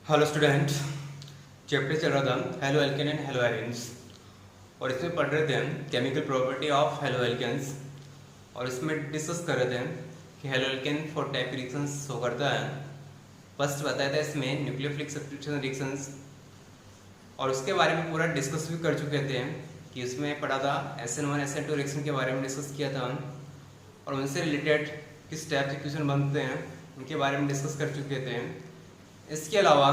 Hello student. Chapter चल रहा था haloalkane and haloalkanes और इसमें पढ़ रहे थे हम chemical property of haloalkanes और इसमें डिस्कस कर रहे थे कि हेलो एल्केन फोर टाइप की रिएक्शंस शो करता है। फर्स्ट बताया था इसमें न्यूक्लियोफिलिक सब्स्टिट्यूशन रिएक्शंस और उसके बारे में पूरा डिस्कस भी कर चुके थे कि उसमें पढ़ा था SN1 SN2 रिएक्शन के बारे में डिस्कस किया था और उनसे रिलेटेड किस टाइप के क्वेश्चन बनते हैं उनके बारे में डिस्कस कर चुके थे। इसके अलावा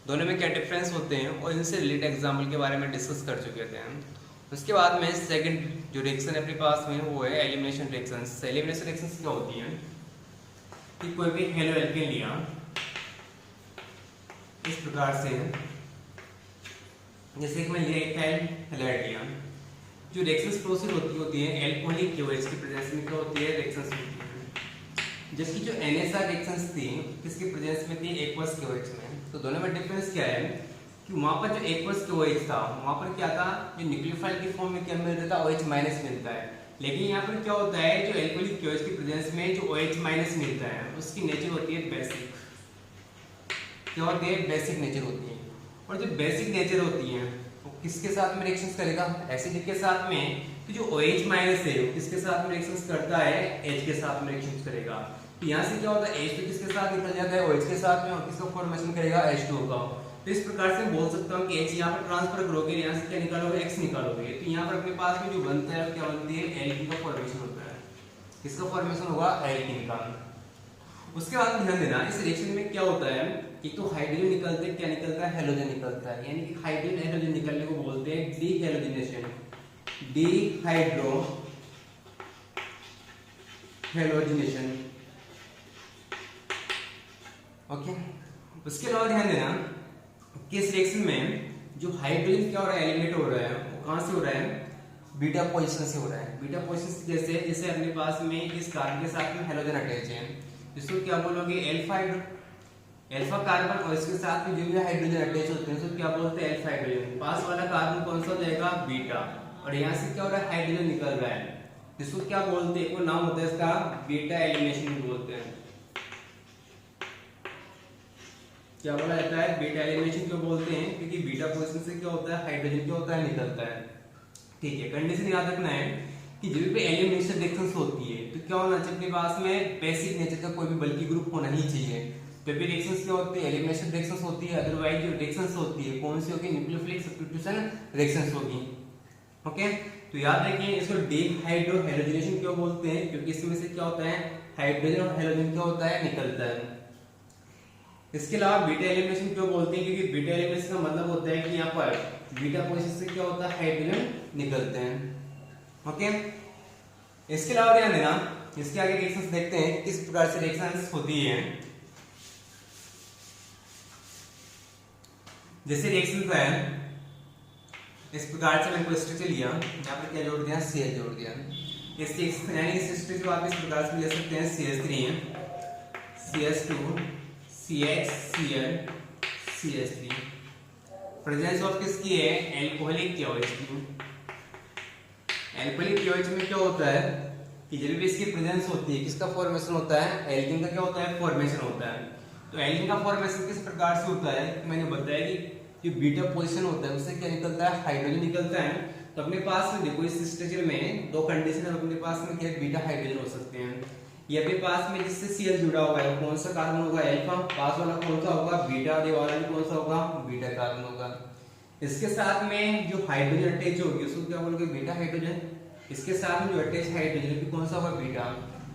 दोनों में क्या डिफरेंस होते हैं और इनसे रिलेटेड एग्जाम्पल के बारे में डिस्कस कर चुके थे। उसके बाद में सेकंड जो रिएक्शन है अपने पास में वो है एलिमिनेशन रिएक्शंस। एलिमिनेशन रिएक्शंस क्या होती हैं कि कोई भी हेलो एल्केन लिया इस प्रकार से, जैसे कि मैं लिया इथाइल हैलाइड लिया, जो रिएक्शंस प्रोसीड होती है अल्कोहलिक KOH की प्रेजेंस में क्या होती है रिएक्शंस होती है। जबकि जो NSR रिएक्शंस थी किसकी प्रेजेंस में थी एक्वस KOH में। तो दोनों में डिफरेंस क्या है कि वहां पर जो एक्वस KOH था वहां पर क्या था, जो न्यूक्लियोफाइल की फॉर्म में क्या मिल रहा था OH माइनस मिलता है। लेकिन यहाँ पर क्या होता है जो अल्कोहलिक KOH की प्रेजेंस में जो OH माइनस मिलता है उसकी नेचर होती है बेसिक। क्या होती है बेसिक नेचर होती है। और जो बेसिक नेचर होती है वो किसके साथ में रिएक्शंस करेगा एसिड के साथ में। तो जो OH माइनस है वो किसके साथ में रिएक्शंस करता है H के साथ में रिएक्शंस करेगा। तो यहाँ से क्या होता है H तो किसके साथ निकल जाता है OH के साथ में और किसका फॉर्मेशन करेगा H2O का। तो इस प्रकार से बोल सकता हूँ कि H यहाँ पर ट्रांसफर करोगे यहाँ से क्या निकालोगे X निकालोगे। तो यहाँ पर अपने पास में जो बनता है क्या बनती है एल्कीन का फॉर्मेशन होता है। किसका फॉर्मेशन होगा एल्कीन का। उसके बाद ध्यान देना इस रिएक्शन में क्या होता है, एक तो हाइड्रोजन निकलते हैं, क्या निकलता है हेलोजन निकलता है, यानी कि हाइड्रोजन हेलोजन निकलने को बोलते हैं डीहेलोजिनेशन। Dehydro halogenation. ओके। उसके अलावा ध्यान देना कि इस रिएक्शन में जो हाइड्रोजन क्या हो रहा है एलिमिनेट हो रहा है वो कहां से हो रहा है बीटा पोजीशन से हो रहा है। बीटा पोजीशन जैसे जैसे अपने पास में इस कार्बन के साथ में हेलोजन अटैच है इसको क्या बोलोगे अल्फा कार्बन और इसके साथ में जो भी हाइड्रोजन अटैच होते हैं उसको क्या बोलते हैं अल्फा हाइड्रोजन। पास वाला कार्बन कौन सा हो जाएगा बीटा और यहाँ से क्या हो रहा है हाइड्रोजन निकल रहा है इसको क्या बोलते हैं, वो नाम होता है इसका बीटा एलिमिनेशन बोलते हैं। क्या बोला जाता है बीटा एलिमिनेशन क्यों बोलते हैं क्योंकि बीटा पोजीशन से क्या होता है हाइड्रोजन क्या होता है निकलता है। ठीक है, कंडीशन याद रखना है कि जब भी एलिमिनेशन रिएक्शंस होती है तो क्या होना चाहिए अपने पास में बेसिक नेचर का कोई भी बल्कि ग्रुप होना ही चाहिए। तो भी रिएक्शंस क्या होती है एलिमिनेशन रिएक्शंस होती है, अदरवाइज जो रिएक्शंस होती है कौन सी होगी न्यूक्लियोफिलिक सब्स्टिट्यूशन रिएक्शंस होगी। ओके, तो याद रखिए इसको डीहाइड्रो हेलोजिनेशन क्यों बोलते हैं क्योंकि इसमें से क्या होता है हाइड्रोजन और हेलोजन क्या होता है निकलता है। इसके अलावा बीटा एलिमिनेशन क्यों बोलते हैं क्योंकि बीटा एलिमिनेशन का मतलब होता है कि यहाँ पर बीटा पोजीशन से क्या होता है हाइड्रोजन निकलते हैं। ओके, इसके अलावा ध्यान देना इसके आगे रिएक्शंस देखते हैं किस प्रकार से रिएक्शंस होती है। जैसे रिएक्शन है इस प्रकार से मैंने स्ट्रक्चर लिया, यहाँ पर क्या जोड़ दिया CH जोड़ दिया। इस स्ट्रक्चर को आप इस प्रकार से ले सकते हैं CH3 CH2 CH Cl CH3। Presence of किसकी है एल्कोहलिक KOH की। एल्कोहलिक KOH में क्या होता है कि जब भी इसकी प्रेजेंस होती है किसका फॉर्मेशन होता है एल्कीन का क्या होता है फॉर्मेशन होता है। तो एल्कीन का फॉर्मेशन किस प्रकार से होता है तो मैंने बताया कि जो बीटा पोजीशन होता है उससे क्या निकलता है हाइड्रोजन निकलता है। तो अपने पास में देखो इस स्ट्रक्चर में दो कंडीशन है, अपने पास में क्या बीटा हाइड्रोजन हो सकते हैं। ये अपने पास में जिससे Cl जुड़ा हुआ है कौन सा कार्बन होगा अल्फा, पास वाला कौन सा होगा बीटा, दे वाला भी कौन सा होगा बीटा कार्बन होगा। इसके साथ में जो हाइड्रोजन अटैच होगी उसको क्या बोलोगे बीटा हाइड्रोजन। इसके साथ में जो अटैच हाइड्रोजन भी कौन सा होगा बीटा।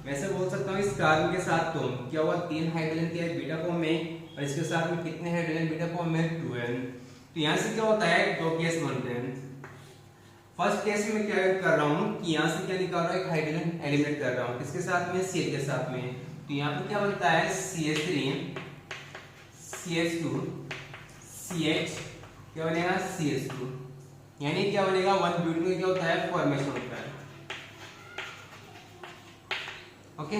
वैसे बोल सकता हूँ इस कार्बन के साथ तो क्या हुआ 3 हाइड्रोजन क्या है बीटा फॉर्म में और इसके साथ में कितने हाइड्रोजन बीटा फॉर्म में 2n। तो यहाँ से क्या होता है दो केस बनते हैं। फर्स्ट केस में क्या कर रहा हूँ कि यहाँ से क्या निकाल रहा हूँ एक हाइड्रोजन एलिमिनेट कर रहा हूँ किसके साथ में Cl के साथ में। तो यहाँ पर क्या बनता है CH3 CH2 CH क्या बनेगा CH2, यानी क्या बनेगा 1 ब्यूटेन में क्या होता है फॉर्मेशन होता है। ओके,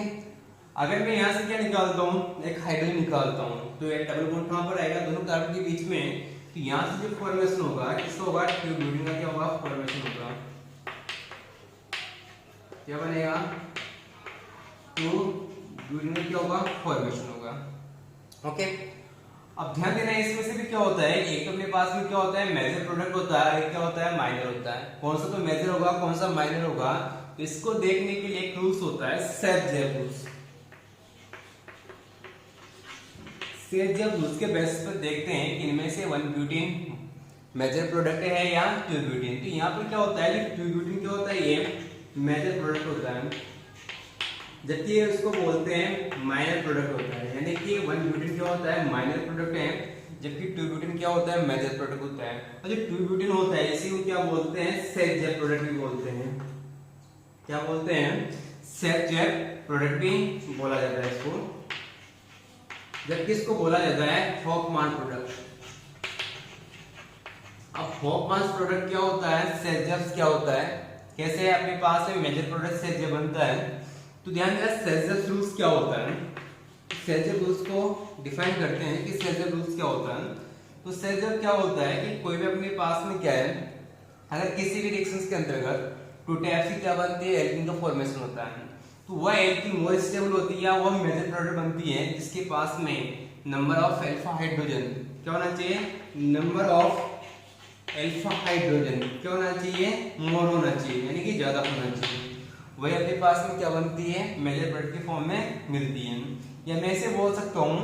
अगर मैं यहाँ से क्या निकालता हूँ एक हाइड्रोजन निकालता हूँ तो एक डबल बॉन्ड कहाँ पर आएगा दोनों कार्बन के बीच में। तो यहाँ से जो फॉर्मेशन होगा किसका होगा 2 ब्यूटेन का क्या होगा फॉर्मेशन होगा। क्या बनेगा 2 ब्यूटेन का क्या होगा फॉर्मेशन होगा। ओके, अब ध्यान देना इसमें से भी क्या होता है, एक तो अपने पास में क्या होता है मेजर प्रोडक्ट होता है, एक क्या होता है माइनर होता है। कौन सा तो मेजर होगा कौन सा माइनर होगा, तो इसको देखने के लिए एक रूल्स होता है सेट-जेप रूल्स। सेट-जेप रूल्स के बेसिस पर देखते हैं कि इनमें से 1-ब्यूटेन मेजर प्रोडक्ट है या 2-ब्यूटेन। तो यहाँ पर क्या होता है, 2-ब्यूटेन क्या होता है, ये मेजर प्रोडक्ट होता है, जबकि उसको बोलते हैं माइनर प्रोडक्ट होता है। यानी कि 1-ब्यूटेन क्या होता है माइनर प्रोडक्ट है, जबकि 2-ब्यूटेन क्या होता है मेजर प्रोडक्ट होता है। और जो 2-ब्यूटेन होता है इसी को क्या बोलते हैं, सेट-जेप प्रोडक्ट भी बोलते हैं। क्या बोलते हैं, सेट-जेप प्रोडक्ट भी बोला जाता है इसको, जबकि इसको बोला जाता है हॉफमान प्रोडक्ट। अब हॉफमान प्रोडक्ट क्या होता है, सेट-जेप क्या होता है, कैसे अपने पास में मेजर प्रोडक्ट सेट-जेप बनता है। तो ध्यान देना सेट-जेप रूल्स क्या होता है, सेट-जेप रूल्स को डिफाइन करते हैं कि सेट-जेप रूल्स क्या होता है। तो सेट-जेप क्या होता है कि कोई भी अपने पास में क्या है, अगर किसी भी रिएक्शंस के अंतर्गत टू टाइप की क्या बनती है, एल्कीन का फॉर्मेशन होता है, तो वह एल्कीन मोर स्टेबल होती है या वह मेजर प्रोडक्ट बनती है जिसके पास में नंबर ऑफ अल्फा हाइड्रोजन क्या होना चाहिए, नंबर ऑफ अल्फा हाइड्रोजन क्या होना चाहिए, मोर होना चाहिए, यानी कि ज्यादा होना चाहिए। वही अपने पास में क्या बनती है, मेजर प्रोडक्ट के फॉर्म में मिलती है। या मैं इसे बोल सकता हूँ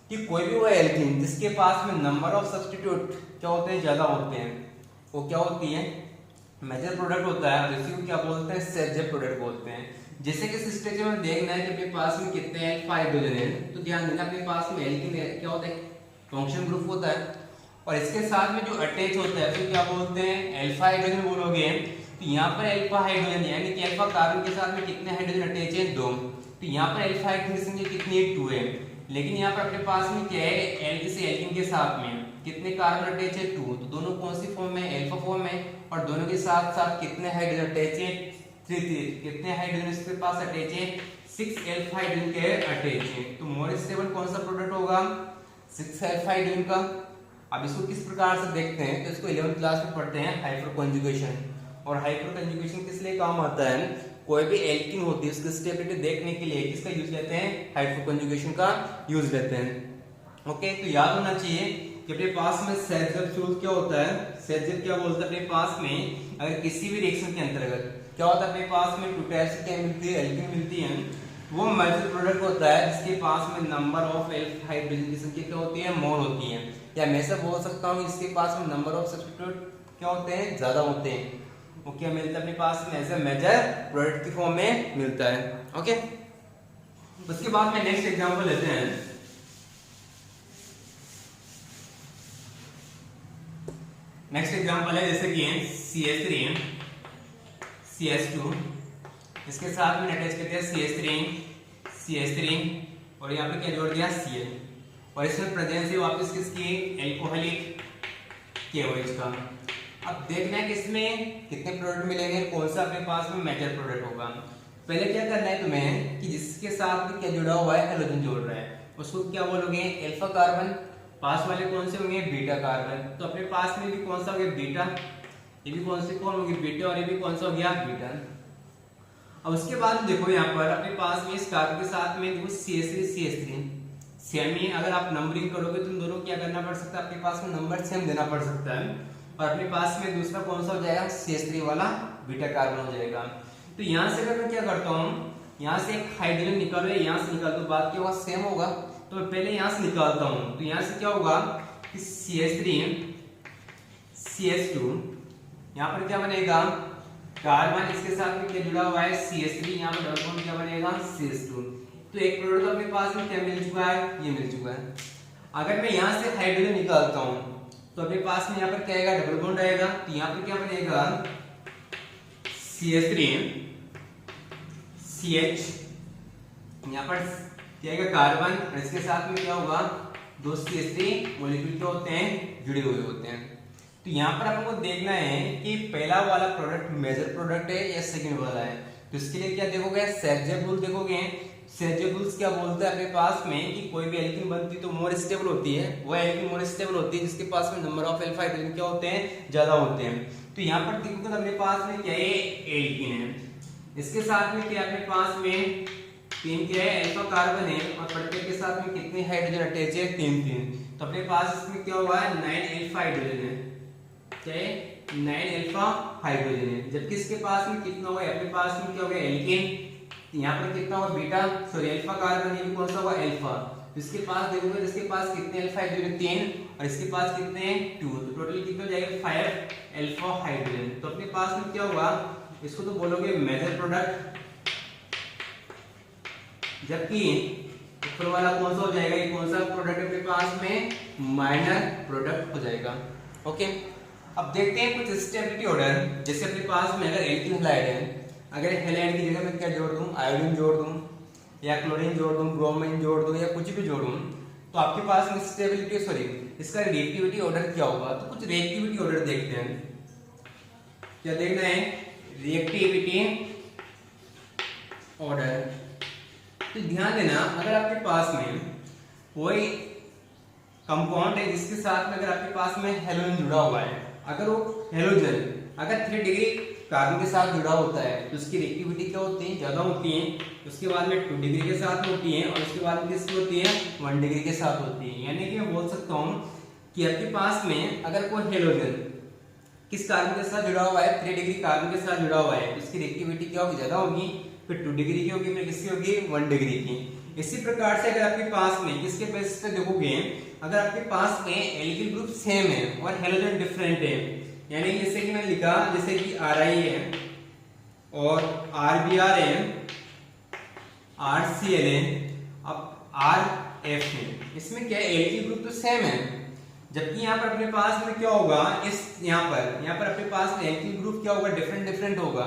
कि कोई भी वह एल्कीन जिसके पास में नंबर ऑफ सब्स्टिट्यूट क्या होते हैं, ज्यादा होते हैं, वो क्या होती है, मेजर प्रोडक्ट होता है। और इसी को क्या बोलते हैं, सेट-जेप प्रोडक्ट बोलते हैं। जैसे कि इस स्टेज में देखना है कि अपने पास में कितने अल्फा हाइड्रोजन है, तो ध्यान देना अपने पास में एल्कीन क्या होता है, फंक्शन ग्रुप होता है, और इसके साथ में जो अटैच होता है तो क्या बोलते हैं, अल्फा हाइड्रोजन बोलोगे। तो यहाँ पर अल्फा हाइड्रोजन यानी कि अल्फा कार्बन के साथ में कितने हाइड्रोजन अटैच है, 2। तो यहाँ पर अल्फा हाइड्रोजन की संख्या कितनी है, 2 है। लेकिन यहाँ पर अपने पास में क्या है, एल्कीन के साथ में कितने कार्बन अटैच है, 2। तो दोनों कौन सी फॉर्म में, अल्फा फॉर्म में, और दोनों के साथ साथ कितने हाइड्रोजन अटैच है, 3। कितने हाइड्रोजन इसके पास अटैच है, 6 अल्फा हाइड्रोजन के अटैच है। तो मोर स्टेबल कौन सा प्रोडक्ट होगा, 6 अल्फा हाइड्रोजन का। अब इसको किस प्रकार से देखते हैं, तो इसको 11th क्लास में पढ़ते हैं हाइपर कंजुगेशन। और हाइपर कंजुगेशन किस लिए काम आता है, कोई भी एल्कीन होती है उसकी स्टेबिलिटी देखने के लिए किसका यूज लेते हैं, हाइपर कंजुगेशन का यूज लेते हैं। ओके, तो याद होना चाहिए कि अपने पास में सेट-जेप रूल क्या होता है, सेट-जेप क्या बोलता है, अपने पास में अगर किसी भी रिएक्शन के अंतर्गत क्या होता है, अपने पास में टू टाइप्स की क्या मिलती है, एल्कीन मिलती है, वो मेजर प्रोडक्ट होता है जिसके पास में नंबर ऑफ अल्फा हाइड्रोजन की संख्या क्या होती है, मोर होती है। या मैं ऐसा बोल सकता हूँ इसके पास में नंबर ऑफ सब्स्टिट्यूट क्या होते हैं, ज्यादा होते हैं। वो क्या मिलता है अपने पास में, एज ए मेजर प्रोडक्ट की फॉर्म में मिलता है। ओके, उसके बाद में नेक्स्ट एग्जांपल लेते हैं। नेक्स्ट एग्जांपल है जैसे कि CH3 CH2, इसके साथ में अटैच करते हैं CH3 और यहाँ पे क्या जोड़ दिया, Cl, और इसमें प्रेजेंस है वापस किसकी, एल्कोहलिक KOH का। अब देखना है कि इसमें कितने प्रोडक्ट मिलेंगे, कौन सा अपने पास में मेजर प्रोडक्ट होगा। पहले क्या करना है तुम्हें कि जिसके साथ में क्या जुड़ा हुआ है, हैलोजन जोड़ रहा है, उसको क्या बोलोगे, अल्फा कार्बन। पास वाले कौन से होंगे, बीटा कार्बन। तो अपने पास में भी कौन सा हो गया, बीटा, ये भी कौन होगी, बीटा, और ये भी कौन सा हो गया, बीटा। अब उसके बाद देखो यहाँ पर अपने पास में इस कार्बन के साथ में देखो CH3 सेम ही, अगर आप नंबरिंग करोगे तो दोनों क्या करना पड़ सकता है, अपने पास में नंबर सेम देना पड़ सकता है। और अपने पास में दूसरा कौन सा हो जाएगा, CH3 वाला बीटा कार्बन हो जाएगा। तो यहाँ से अगर मैं क्या करता हूँ, यहाँ से एक हाइड्रोजन निकालो, यहाँ से निकाल दो, बात क्या होगा, सेम होगा। तो मैं पहले यहाँ से निकालता हूँ, तो यहाँ से क्या होगा कि CH3 CH2, यहाँ पर क्या बनेगा, कार्बन इसके साथ में क्या जुड़ा हुआ है, CH3, यहाँ पर डबल बॉन्ड क्या बनेगा, CH2। तो एक प्रोडक्ट अपने पास में क्या मिल चुका है, ये मिल चुका है। अगर मैं यहाँ से हाइड्रोजन निकालता हूँ तो अपने पास में यहाँ पर क्या आएगा, डबल बॉन्ड आएगा। तो यहाँ पर क्या बनेगा, CH3 CH, यहाँ पर क्या आएगा, कार्बन, और इसके साथ में क्या होगा, 2 CH3 मॉलिक्यूल क्या होते हैं, जुड़े हुए होते हैं। तो यहाँ पर आपको देखना है कि पहला वाला प्रोडक्ट मेजर प्रोडक्ट है या सेकंड वाला है। तो इसके लिए क्या देखोगे, सेट-जेप रूल देखोगे। सेट-जेप रूल्स क्या बोलता है अपने पास में कि कोई भी एल्कीन बनती तो मोर स्टेबल होती है, वो एल्कीन मोर स्टेबल होती है जिसके पास में नंबर ऑफ अल्फा हाइड्रोजन क्या होते हैं, ज्यादा होते हैं। तो यहाँ पर देखोगे अपने पास में क्या है, एल्कीन है, इसके साथ में क्या अपने पास में 3 क्या है, अल्फा कार्बन है और प्रत्येक के साथ में कितने हाइड्रोजन अटैच है, 3 तो अपने पास इसमें क्या हुआ है, 9 अल्फा हाइड्रोजन है, क्या है 9 अल्फा हाइड्रोजन है। जबकि इसके पास में कितना हुआ है, अपने पास में क्या हो गया एल्केन, यहाँ पर कितना हुआ बीटा, सॉरी अल्फा कार्बन, ये भी कौन सा हुआ अल्फा। इसके पास देखोगे इसके पास कितने अल्फा हाइड्रोजन, 3 और इसके पास कितने हैं 2, तो टोटल कितना हो जाएगा 5 अल्फा हाइड्रोजन। तो अपने पास में क्या हुआ, इसको तो बोलोगे मेजर प्रोडक्ट, जबकि ऊपर वाला कौन सा हो जाएगा, ये कौन सा प्रोडक्ट अपने पास में माइनर प्रोडक्ट हो जाएगा। ओके, अब देखते हैं कुछ स्टेबिलिटी ऑर्डर। जैसे अपने पास में अगर एल्किल हैलाइड है, अगर हैलाइड की जगह मैं क्या जोड़ दूं, आयोडीन जोड़ दूं या क्लोरीन जोड़ दूं, ब्रोमीन जोड़ दूं या कुछ भी जोड़ूं, तो आपके पास में स्टेबिलिटी सॉरी इसका रिएक्टिविटी ऑर्डर क्या होगा। तो कुछ रिएक्टिविटी ऑर्डर देखते हैं, क्या देखना है, रिएक्टिविटी ऑर्डर। तो ध्यान देना, अगर आपके पास में कोई कंपाउंड है जिसके साथ में अगर आपके पास में हेलोजन जुड़ा हुआ है, अगर वो हेलोजन अगर 3 डिग्री कार्बन के साथ जुड़ा होता है तो उसकी रिएक्टिविटी क्या होती है, ज्यादा होती है। उसके बाद में 2 डिग्री के साथ होती है और उसके बाद में किसकी होती है, 1 डिग्री के साथ होती है। यानी कि मैं बोल सकता हूँ कि आपके पास में अगर कोई हेलोजन किस कार्बन के साथ जुड़ा हुआ है, 3 डिग्री कार्बन के साथ जुड़ा हुआ है, तो उसकी रिएक्टिविटी क्या होगी, ज्यादा होगी, फिर 2 डिग्री की होगी, फिर किसकी होगी 1 डिग्री की। इसी प्रकार से अगर आपके पास में किसके बेसिस पे देखोगे, अगर आपके पास में एल्किल ग्रुप सेम है और हेलोजन डिफरेंट है, यानी जैसे कि मैंने लिखा जैसे कि Ri है और RBr है, RCl है, अब RF है, इसमें क्या है एल्किल ग्रुप तो सेम है, जबकि यहाँ पर अपने पास में क्या होगा, इस यहाँ पर अपने पास में एल्किल ग्रुप क्या होगा, डिफरेंट होगा।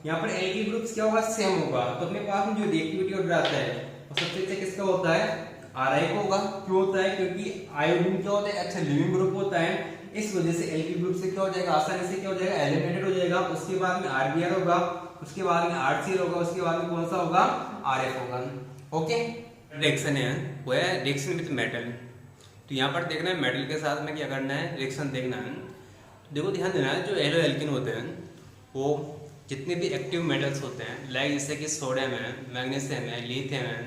यहाँ पर एल्किल ग्रुप्स क्या होगा, सेम होगा। तो अपने पास में जो रिएक्टिविटी ऑर्डर आता है वो सबसे अच्छा किसका होता है, Ri को होगा। क्यों होता है, क्योंकि आयोडीन क्या होता है, अच्छा लिविंग ग्रुप होता है, इस वजह से एल्किल ग्रुप से क्या हो जाएगा, आसानी से क्या हो जाएगा, एलिमिनेटेड हो जाएगा। उसके बाद में RBr होगा, उसके बाद में RCl होगा, उसके बाद में कौन सा होगा, RF होगा। ओके, रिएक्शन है वो है रिएक्शन विद मेटल। तो यहाँ पर देखना है मेटल के साथ में क्या करना है, रिएक्शन देखना है। देखो ध्यान देना है, जो एलो एल्किन होते हैं वो जितने भी एक्टिव मेटल्स होते हैं, लाइक जैसे कि सोडियम है, मैग्नीशियम है, लिथियम है,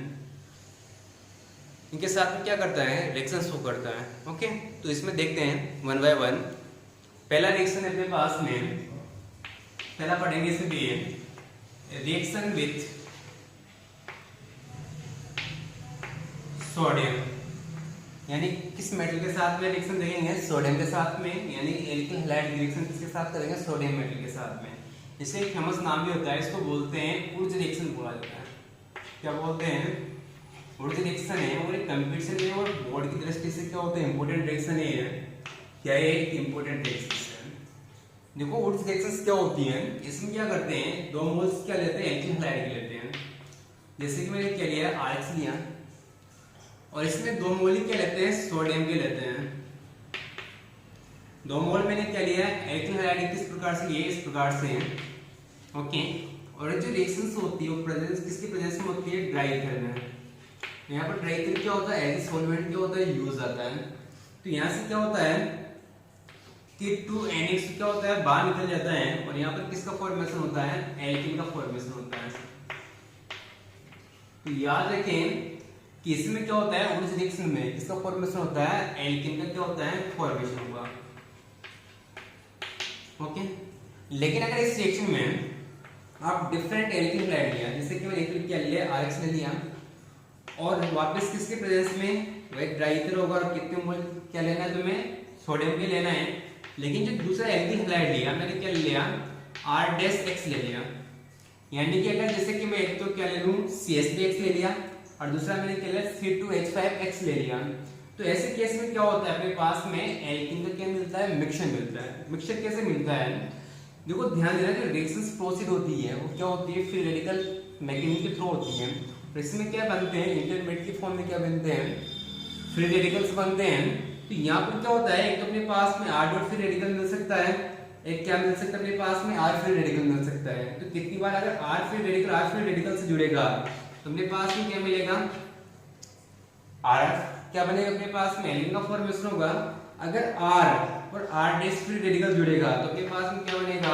इनके साथ में क्या करता है, रिएक्शन शो करता है। ओके, तो इसमें देखते हैं 1 बाय 1। पहला रिएक्शन अपने पास में, पहला पढ़ेंगे इसे भी रिएक्शन विथ सोडियम, यानी किस मेटल के साथ में रिएक्शन देखेंगे, सोडियम के साथ में, यानी एल्किल हैलाइड रिएक्शन किसके साथ करेंगे, सोडियम मेटल के साथ में। इससे एक फेमस नाम भी होता है, इसको बोलते हैं उर्ज रिएक्शन बोला जाता है। क्या बोलते हैं, उर्ज रिएक्शन है और एक कंपटीशन है और बोर्ड की दृष्टि से क्या होता है, इंपॉर्टेंट रिएक्शन है। क्या है, एक इंपॉर्टेंट रिएक्शन। देखो उर्ज रिएक्शंस क्या होती हैं, इसमें क्या करते हैं, 2 मोल्स क्या लेते हैं, एल्किल हैलाइड के लेते हैं। जैसे कि मैंने क्या लिया, RX लिया, और इसमें 2 मोल क्या लेते हैं, सोडियम के लेते हैं। 2 मोल मैंने क्या लिया, एल्किल हैलाइड किस प्रकार से लिए, इस प्रकार से। ओके, और जो रिएक्शंस होती है वो प्रेजेंस किसकी प्रेजेंस में होती है, ड्राई ईथर में। यहाँ पर ड्राई ईथर क्या होता है, एज सॉल्वेंट क्या होता है, यूज आता है। तो यहाँ से क्या होता है कि 2NH क्या होता है, बाहर निकल जाता है, और यहाँ पर किसका फॉर्मेशन होता है, एल्किन का फॉर्मेशन होता है। तो याद रखें कि इसमें क्या होता है, उस रिएक्शन में किसका फॉर्मेशन होता है, एल्किन का क्या होता है, फॉर्मेशन होगा। ओके, लेकिन अगर इस रिएक्शन में आप डिफरेंट एल्किन हैलाइड लिया, जैसे कि मैंने एक क्या लिया, RX ने लिया, और वापस किसके प्रेजेंस में वही ड्राई ईथर होगा, और कितने मोल क्या लेना है तुम्हें, सोडियम के लेना है। लेकिन जो दूसरा एल्किन हैलाइड लिया मैंने क्या लिया, R-X ले लिया, यानी कि अगर जैसे कि मैं एक तो क्या ले लूं, CH3X ले लिया, और दूसरा मैंने क्या लिया, C2H5X ले लिया। तो ऐसे केस में क्या होता है, अपने पास में एल्किन का क्या मिलता है, मिक्सचर मिलता है। मिक्सचर कैसे मिलता है, देखो ध्यान देना, जो रिएक्शंस प्रोसीड होती है वो क्या होती है, फ्री रेडिकल मैकेनिज्म के थ्रू होती है। और इसमें क्या बनते हैं, इंटरमीडिएट के फॉर्म में क्या बनते हैं, फ्री रेडिकल्स बनते हैं। तो यहाँ पर क्या होता है, एक तो अपने पास में R डॉट फ्री रेडिकल मिल सकता है, एक क्या मिल सकता है अपने पास में, R फ्री रेडिकल मिल सकता है। तो कितनी बार अगर R फ्री रेडिकल से जुड़ेगा तो अपने पास में क्या मिलेगा, RF क्या बनेगा, अपने पास में एल्किन का फॉर्मेशन होगा। अगर R और R डैश फ्री रेडिकल जुड़ेगा तो अपने पास में क्या बनेगा,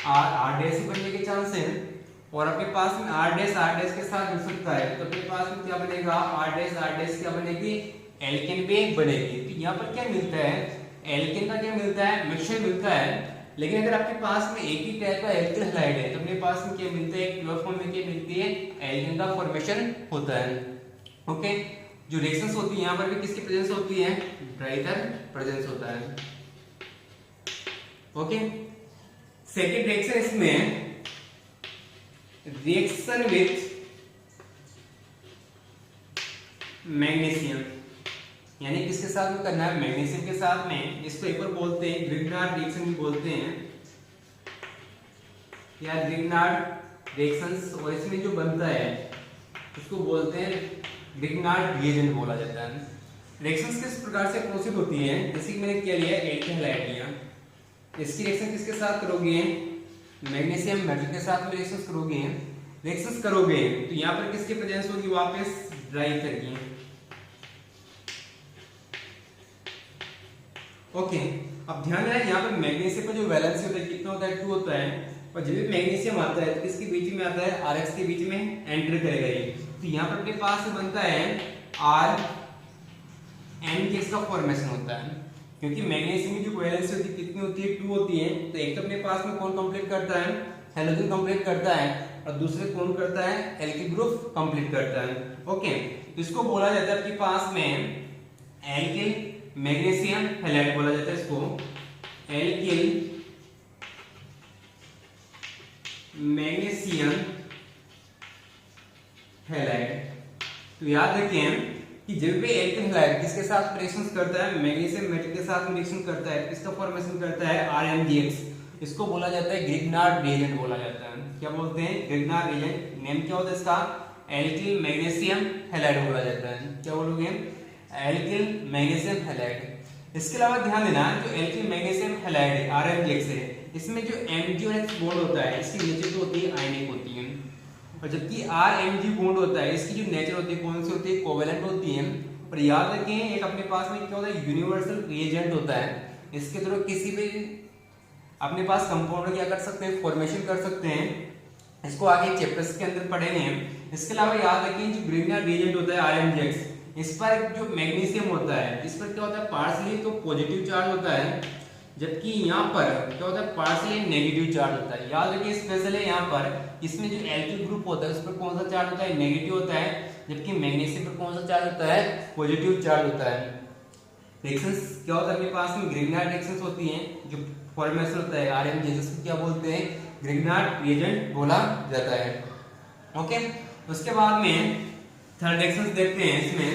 R डैश बनने के चांस है। और आपके पास में R डैश के साथ जुड़ सकता है, तो अपने पास में क्या बनेगा, R डैश क्या बनेगी, एल्केन भी बनेगी। तो यहाँ पर क्या मिलता है, एल्केन का क्या मिलता है, मिक्सचर मिलता है। लेकिन अगर आपके पास में एक ही टाइप का एल्किल हैलाइड है तो अपने पास में क्या मिलता है, एक प्योर फॉर्म में क्या मिलती है, एल्केन का फॉर्मेशन होता है। ओके, जो रिएक्शंस होती है यहाँ पर भी किसकी प्रेजेंस होती है, ड्राइथर प्रेजेंस होता है। ओके, सेकेंड रिएक्शन इसमें रिएक्शन विथ मैग्नीशियम, यानी किसके साथ में करना है, मैग्नीशियम के साथ में। इसको एक बार बोलते हैं ग्रिग्नार्ड रिएक्शन भी बोलते हैं या ग्रिग्नार्ड रिएक्शंस, और इसमें जो बनता है उसको बोलते हैं ग्रिग्नार्ड रिएजेंट बोला जाता है। रिएक्शंस किस प्रकार से प्रोसीड होती है, जैसे कि मैंने क्या लिया, एल्केन हैलाइड लिया, इसकी रिएक्शन किसके साथ करोगे, मैग्नीशियम मेटल के साथ में रिएक्शंस करोगे तो यहाँ पर किसकी प्रेजेंस होगी, वापस ड्राइथर की। ओके, अब ध्यान देना यहाँ पर मैग्नीशियम का जो वैलेंसी होता है कितना होता है, 2 होता है, और जब भी मैग्नीशियम आता है तो किसके बीच में आता है, RX के बीच में एंटर करेगा ये। तो यहाँ पर अपने पास बनता है RN का फॉर्मेशन होता है, क्योंकि मैग्नीशियम की जो वैलेंसी होती है कितनी होती है, 2 होती है। तो एक तो अपने पास में कौन कंप्लीट करता है, हैलोजन कंप्लीट करता है, और दूसरे कौन करता है, एल्किल ग्रुप कंप्लीट करता है। ओके, इसको बोला जाता है आपके पास में एल्किल मैग्नीशियम हैलाइड बोला जाता है, इसको एल्किल मैग्नीशियम हैलाइड। तो याद रखें कि जब भी एल्किल हैलाइड किसके साथ रिएक्शन करता है, मैग्नीशियम मेटल के साथ रिएक्शन करता है, इसका फॉर्मेशन करता है RMGX, इसको बोला जाता है ग्रिग्नार्ड रिएजेंट बोला जाता है। क्या बोलते हैं, ग्रिग्नार्ड रिएजेंट। नेम क्या होता है इसका, एल्किल मैग्नीशियम हैलाइड बोला जाता है। क्या बोलोगे, एल्किल मैग्नीशियम हैलाइड। इसके अलावा ध्यान देना, जो एल्किल मैग्नीशियम हैलाइड है RMGX है, इसमें जो Mg और H बॉन्ड होता है इसकी नेचर तो होती है आयनिक होती है, और जबकि RMg बॉन्ड होता है इसकी जो नेचर होती है कौन सी होती है, कोवेलेंट होती है। और याद रखें एक अपने पास में क्या होता है, यूनिवर्सल रिएजेंट होता है, इसके थ्रू किसी भी अपने पास कंपाउंड क्या कर सकते हैं, फॉर्मेशन कर सकते हैं। इसको आगे चैप्टर्स के अंदर पढ़ेंगे। इसके अलावा याद रखें जो ग्रिग्नार्ड रिएजेंट होता है RMGX, इस पर जो मैग्नीशियम होता है इस पर क्या होता है, पार्शियली तो पॉजिटिव चार्ज होता है, जबकि यहाँ पर क्या होता है, पार्शियली नेगेटिव चार्ज होता है। याद रखिए स्पेशल है यहाँ पर, इसमें जो एल्किल ग्रुप होता है उस पर कौन सा चार्ज होता है, नेगेटिव होता है, जबकि मैग्नीशियम पर कौन सा चार्ज होता है, पॉजिटिव चार्ज होता है। रिएक्शंस क्या होता है अपने पास में, ग्रिग्नार्ड रिएक्शंस होती हैं, जो फॉर्मेशन होता है RMGX, इसको क्या बोलते हैं, ग्रिग्नार्ड रिएजेंट बोला जाता है। ओके, उसके बाद में थर्ड रिएक्शंस देखते हैं। इसमें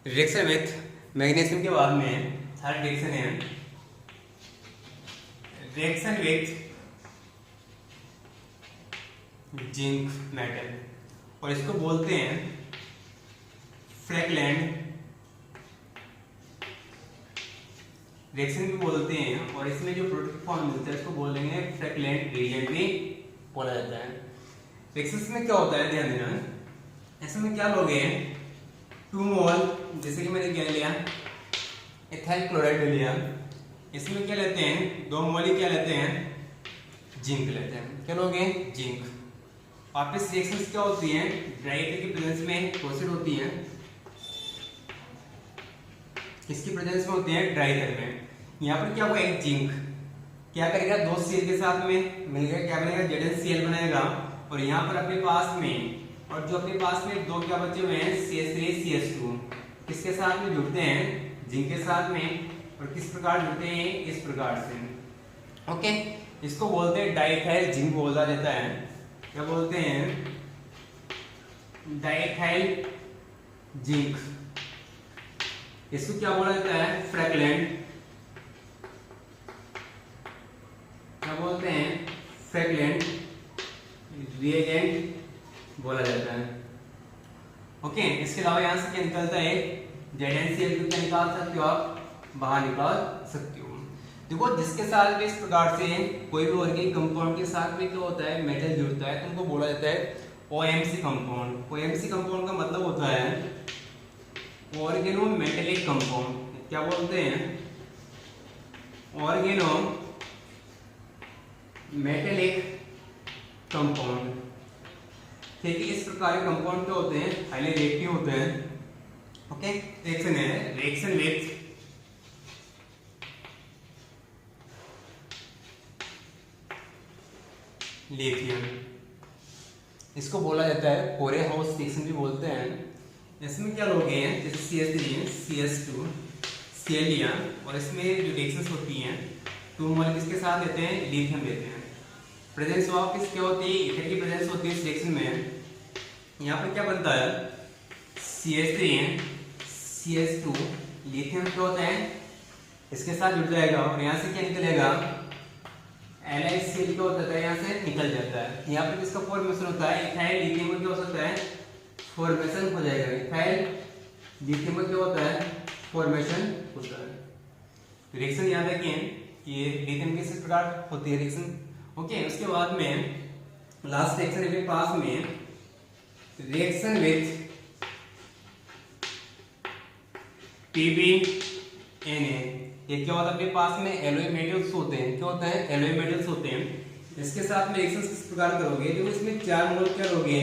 रिएक्शन विथ मैग्नीशियम के बाद में थर्ड रिएक्शन है रिएक्शन विथ जिंक मेटल, और इसको बोलते हैं फ्रैगलैंड रिएक्शन भी बोलते हैं, और इसमें जो प्रोडक्ट फॉर्म मिलता है इसको बोल देंगे फ्रैगलैंड रिएजेंट भी बोला जाता है। रिएक्शंस में क्या होता है, ध्यान देना, इसमें क्या लोगे, 2 मोल, जैसे कि मैंने क्या लिया, एथाइल क्लोराइड लिया, इसमें क्या लेते हैं, 2 मोल ही क्या लेते हैं, जिंक लेते हैं। क्या लोगे, जिंक। वापस रिएक्शंस क्या होती हैं, ड्राइथर की प्रेजेंस में प्रोसीड होती हैं, किसकी प्रेजेंस में होती है, ड्राइथर में। यहाँ पर क्या हुआ, एक जिंक क्या करेगा, 2 Cl के साथ में मिलकर क्या बनेगा, ZnCl बनाएगा, और यहाँ पर अपने पास में, और जो अपने पास में 2 क्या बचे हुए हैं, CH3 CH2, किसके साथ में जुड़ते हैं, जिंक के साथ में, और किस प्रकार जुड़ते हैं, इस प्रकार से। ओके, इसको बोलते हैं डाइथाइल जिंक बोला जाता है। क्या बोलते हैं, डाइथाइल जिंक। इसको क्या बोला जाता है, फ्रैगलैंड। क्या बोलते हैं, फ्रैगलैंड रिएजेंट बोला जाता है। ओके, इसके अलावा यहाँ से क्या निकलता है, ZnCl क्या निकाल सकते हो आप, बाहर निकाल सकते हो। देखो जिसके साथ भी इस प्रकार से कोई भी ऑर्गेनिक कंपाउंड के साथ में क्या होता है, मेटल जुड़ता है, तो उनको बोला जाता है OMC कंपाउंड। OMC कंपाउंड का मतलब होता है ऑर्गेनो मेटेलिक कंपाउंड। क्या बोलते हैं, ऑर्गेनो मेटेलिक कंपाउंड। ठीक है, इस प्रकार के कंपाउंड क्या होते हैं, हाईली रिएक्टिव होते हैं। ओके, रिएक्शन है रिएक्शन विथ लिथियम, इसको बोला जाता है कोरे हाउस रिएक्शन भी बोलते हैं। इसमें क्या लोग हैं, जैसे CH3 CH2 Cl लिया, और इसमें जो रिएक्शंस होती हैं 2 मोल किसके साथ लेते हैं, लिथियम लेते हैं। प्रेजेंस ऑफ किस क्या होती है, इथर की प्रेजेंस होती है इस रिएक्शन में। यहाँ पर क्या बनता है, CH3 CH2 लिथियम क्या होता है, इसके साथ जुड़ जाएगा, और यहाँ से क्या निकलेगा, LiCl क्या होता है, यहाँ से निकल जाता है। यहाँ पर किसका फॉर्मेशन होता है, इथाइल लिथियम का क्या हो सकता है, फॉर्मेशन हो जाएगा। इथाइल लिथियम का क्या होता है, फॉर्मेशन होता है। रिएक्शन याद रखें, ये लिथियम किस प्रकार होती है रिएक्शन। ओके, उसके बाद में लास्ट रिएक्शन अपने पास में रिएक्शन विथ PbNa। ये क्या होता है, अपने पास में एलोई मेटल्स होते हैं, क्या होता है, एलोई मेटल्स होते हैं। इसके साथ में रिएक्शन किस प्रकार करोगे, जो इसमें 4 मोल क्या लोगे,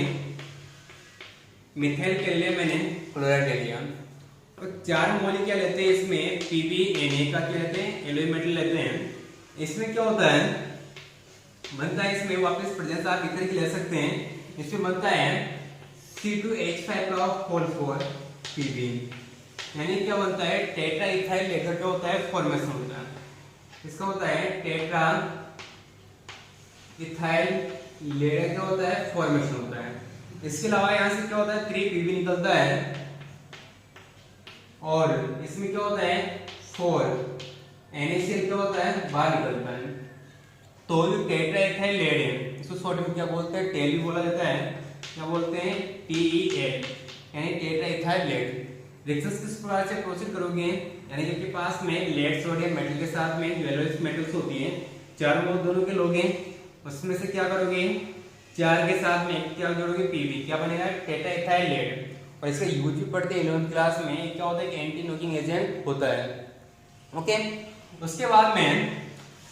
मिथाइल के लिए मैंने क्लोराइड ले लिया, और 4 मोल क्या लेते हैं, इसमें PbNa का क्या लेते हैं, एलोई मेटल लेते हैं। इसमें क्या होता है, बनता है इसमें वापस प्रेजेंस आप इधर की ले सकते हैं। इसमें बनता है C2H5 का होल 4 Pb, यानी क्या बनता है, टेट्रा इथाइल लेकर क्या होता है, फॉर्मेशन होता है। इसका होता है टेट्रा इथाइल लेकर क्या होता है, फॉर्मेशन होता है। इसके अलावा यहाँ से क्या होता है, 3Pb निकलता है, और इसमें क्या होता है, 4 NaCl क्या होता है, बाहर निकलता है। तो जो टेट्रा इथाइल लेड है, इसको शॉर्ट में क्या बोलते हैं, टेल भी बोला जाता है, क्या बोलते हैं, TEL, यानी टेट्रा इथाइल लेड। रिएक्शंस किस प्रकार से प्रोसीड करोगे, यानी कि आपके पास में लेड सोडियम मेटल के साथ में जो एलोइस मेटल्स होती हैं, 4 मोल दोनों के लोगे, उसमें से क्या करोगे, 4 के साथ में क्या जोड़ोगे, Pb, क्या बनेगा, टेट्रा इथाइल लेड। और इसका यूज भी पढ़ते हैं 11th क्लास में, क्या होता है, एंटी नॉकिंग एजेंट होता है। ओके, उसके बाद में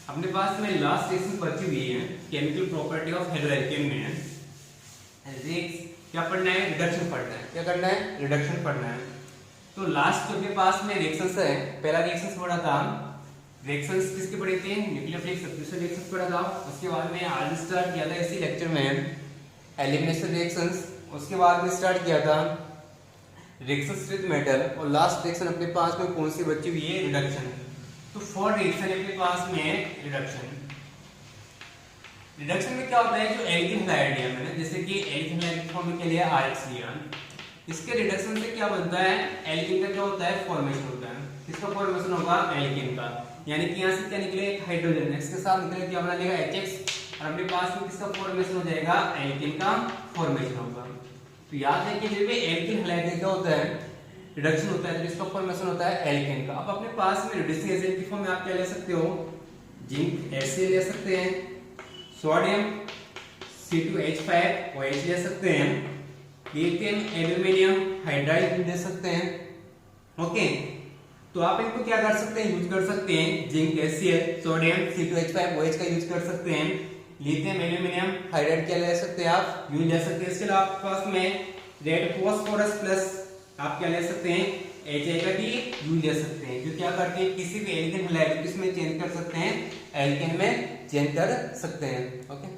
अपने पास में लास्ट रिएक्शन बची हुई है, केमिकल प्रॉपर्टी ऑफ हेलोएल्केन में क्या पढ़ना है, रिडक्शन पढ़ना है। क्या करना है, रिडक्शन पढ़ना है। तो लास्ट जो अपने पास में रिएक्शंस है, पहला रिएक्शंस पढ़ा था, रिएक्शंस किसके पढ़े थे, न्यूक्लियोफिलिक सब्स्टिट्यूशन रिएक्शंस पढ़ा था। उसके बाद में आज स्टार्ट किया था इसी लेक्चर में एलिमिनेशन रिएक्शंस। उसके बाद में स्टार्ट किया था रिएक्शंस विद मेटल, और लास्ट रिएक्शन अपने पास में कौन सी बची हुई है, रिडक्शन। तो 4 रिएक्शन अपने पास में रिडक्शन। रिडक्शन में क्या होता है, जो एल्कीन हैलाइड लिया मैंने, जैसे कि एल्कीन हैलाइड फॉर्म के लिए RH लिया, इसके रिडक्शन से क्या बनता है, एल्कीन का क्या होता है, फॉर्मेशन होता है। किसका फॉर्मेशन होगा, एल्कीन का, यानी कि यहाँ से क्या निकले, एक हाइड्रोजन, इसके साथ निकले क्या बना लेगा, HX, और अपने पास में किसका फॉर्मेशन हो जाएगा, एल्कीन का फॉर्मेशन होगा। तो याद है कि जब भी एल्कीन हैलाइड क्या होता है, रिडक्शन होता है, तो इसका फॉर्मेशन होता है एल्केन का। अब अपने पास में रिड्यूसिंग एजेंट की फॉर्म में आप क्या ले सकते हो, जिंक HCl ले सकते हैं, सोडियम C2H5OH ले सकते हैं, लिथियम एल्यूमिनियम हाइड्राइड ले सकते हैं। ओके, तो आप इनको क्या कर सकते हैं, यूज कर सकते हैं, जिंक HCl, सोडियम C2H5OH का यूज कर सकते हैं, लिथियम एल्यूमिनियम हाइड्राइड क्या ले सकते हैं, आप यूज ले सकते हैं। इसके अलावा आपके पास में रेड फास्फोरस प्लस आप क्या ले सकते हैं, HI का भी यूज ले सकते हैं, जो क्या करते हैं, किसी भी एल्केन हैलाइड इसमें चेंज कर सकते हैं, एल्केन में चेंज कर सकते हैं। ओके।